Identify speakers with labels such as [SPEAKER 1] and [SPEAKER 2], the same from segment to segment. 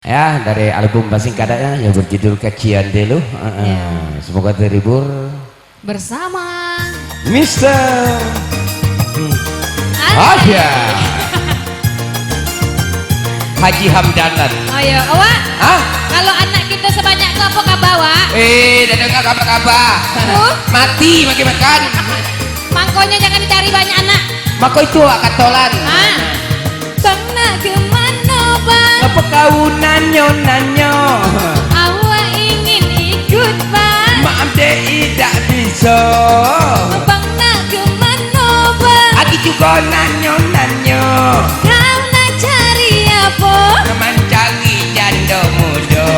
[SPEAKER 1] Ya, dari album Basing Kadaknya yang berjudul Kacian Delu. Semoga terhibur
[SPEAKER 2] bersama
[SPEAKER 1] Mister Aja Haji Hamdanan.
[SPEAKER 2] Ayo, awak.
[SPEAKER 1] Hah?
[SPEAKER 2] Kalau anak kita sebanyak itu apa kabar, Wak?
[SPEAKER 1] Dadah nggak kabar-kabar. Mati makin makan.
[SPEAKER 2] Mangkonya jangan dicari banyak anak.
[SPEAKER 1] Mako itu akan tolan.
[SPEAKER 2] Bang nak kemana, Bang?
[SPEAKER 1] Apa kau nanyo?
[SPEAKER 2] Awak ingin ikut, Bang?
[SPEAKER 1] Maaf deh, tidak bisa.
[SPEAKER 2] Bang nak kemana, Bang?
[SPEAKER 1] Aku juga nanyo.
[SPEAKER 2] Kau nak cari apa?
[SPEAKER 1] Memancangi janda muda.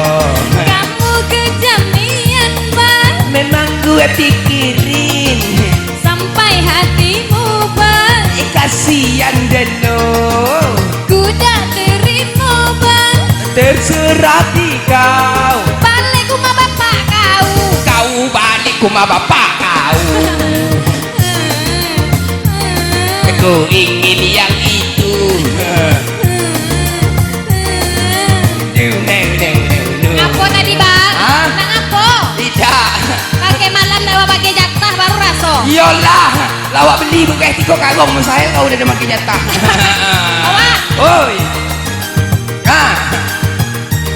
[SPEAKER 2] Kamu kejamian, Bang.
[SPEAKER 1] Memang gue pikirin
[SPEAKER 2] Sampai hatimu, Bang.
[SPEAKER 1] kasihan dulu.
[SPEAKER 2] Kuda terima, Bang.
[SPEAKER 1] Terserah di kau.
[SPEAKER 2] Balik rumah bapak kau.
[SPEAKER 1] Kau balik rumah bapak kau. Aku ingin yang itu.
[SPEAKER 2] Ngapo tadi, Bang?
[SPEAKER 1] Hah?
[SPEAKER 2] Nang ngapo?
[SPEAKER 1] Tidak.
[SPEAKER 2] Pakai malam dawa pakai jatah baru raso.
[SPEAKER 1] Iyalah, lawak beli bukan tiko kagong saya kau udah makin jatah.
[SPEAKER 2] Awak.
[SPEAKER 1] Oi.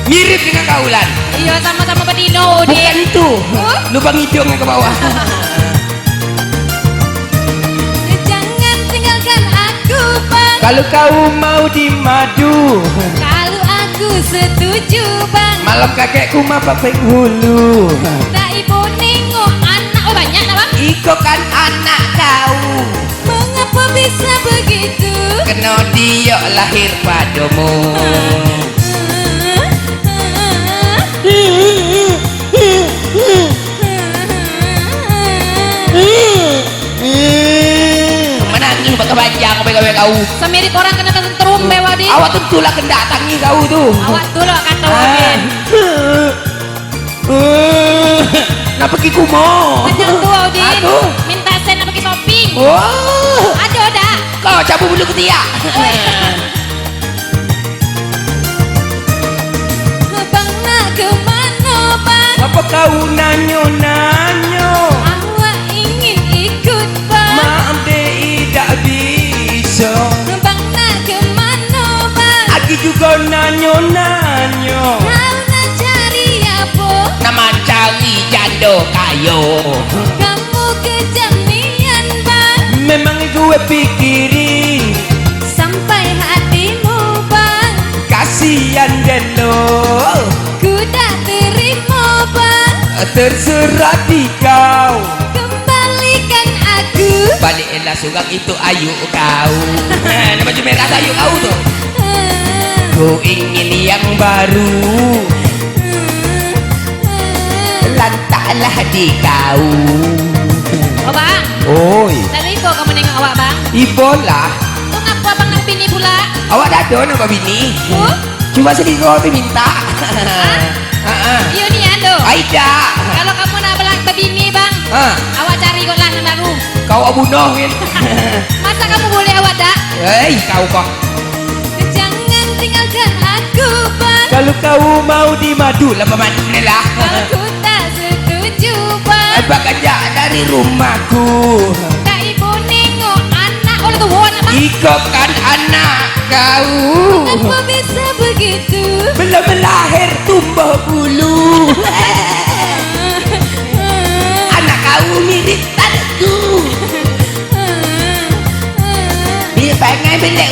[SPEAKER 1] Mirip dengan kaulan.
[SPEAKER 2] Iya, sama-sama bedino,
[SPEAKER 1] Bukan
[SPEAKER 2] Dik.
[SPEAKER 1] itu.
[SPEAKER 2] Oh?
[SPEAKER 1] Lubang hidung yang ke bawah.
[SPEAKER 2] Jangan tinggalkan aku, Bang.
[SPEAKER 1] Kalau kau mau di madu,
[SPEAKER 2] Kalau aku setuju, Bang.
[SPEAKER 1] malam kakekku mah penghulu.
[SPEAKER 2] Tak ibu nengok anak. Oh, banyak lah, Bang.
[SPEAKER 1] Iko kan anak kau.
[SPEAKER 2] Mengapa bisa begitu?
[SPEAKER 1] Kena dia lahir padamu. Menangis pakai panjang gawe kau.
[SPEAKER 2] Semirip orang kena tentrum bewa, Dik.
[SPEAKER 1] Awak tentulah kena datangi kau tuh.
[SPEAKER 2] Awak tuh loh kata Wadin.
[SPEAKER 1] Nak pergi kumo.
[SPEAKER 2] Kejang tuh, Wadin.
[SPEAKER 1] Aduh.
[SPEAKER 2] Minta sen pakai topping.
[SPEAKER 1] Wah,
[SPEAKER 2] Ada dah.
[SPEAKER 1] kau cabut bulu ketiak.
[SPEAKER 2] Bang nak kemana, Bang?
[SPEAKER 1] Apa kau nanyo?
[SPEAKER 2] Awak ingin ikut, Bang?
[SPEAKER 1] Maaf deh, tidak bisa.
[SPEAKER 2] Bang nak kemana, Bang?
[SPEAKER 1] Aku juga nanyo.
[SPEAKER 2] Kau nak cari apa?
[SPEAKER 1] Nama cari jando kayo.
[SPEAKER 2] Kamu kejamian, Bang.
[SPEAKER 1] Memang gue pikirin
[SPEAKER 2] Sampai hatimu, Bang.
[SPEAKER 1] kasihan dulu.
[SPEAKER 2] Kuda terima, Bang.
[SPEAKER 1] Terserah di kau.
[SPEAKER 2] Kembalikan aku.
[SPEAKER 1] Baliklah sungang itu ayu kau. Nah, baju merah ayu kau tuh. Ku ingin yang baru. Lantaklah di kau.
[SPEAKER 2] Oh, Bang.
[SPEAKER 1] Oi,
[SPEAKER 2] Dari kok kamu nengok awak, Bang?
[SPEAKER 1] ibola.
[SPEAKER 2] Kok ngapa Bang nak bini pula?
[SPEAKER 1] Awak dah ada nama bini. Cuma sedih kau tu minta.
[SPEAKER 2] Iya nih ando.
[SPEAKER 1] Aida.
[SPEAKER 2] Kalau kamu nak belang bini, Bang, awak cari kok lah yang baru.
[SPEAKER 1] Kau abunoh kan?
[SPEAKER 2] Masa kamu boleh awak tak?
[SPEAKER 1] Kau kok.
[SPEAKER 2] Jangan tinggalkan aku, Bang.
[SPEAKER 1] Kalau kau mau di madu, lah madu lah.
[SPEAKER 2] Aku tak setuju, Bang.
[SPEAKER 1] Abang kerja dari rumahku.
[SPEAKER 2] Tak ibu nengok anak oleh tu anak, Bang.
[SPEAKER 1] Ikutkan anak kau.
[SPEAKER 2] Kenapa bisa begitu?
[SPEAKER 1] Belum lahir tumbuh bulu. Anak kau mirip tadku. Dia pengen beli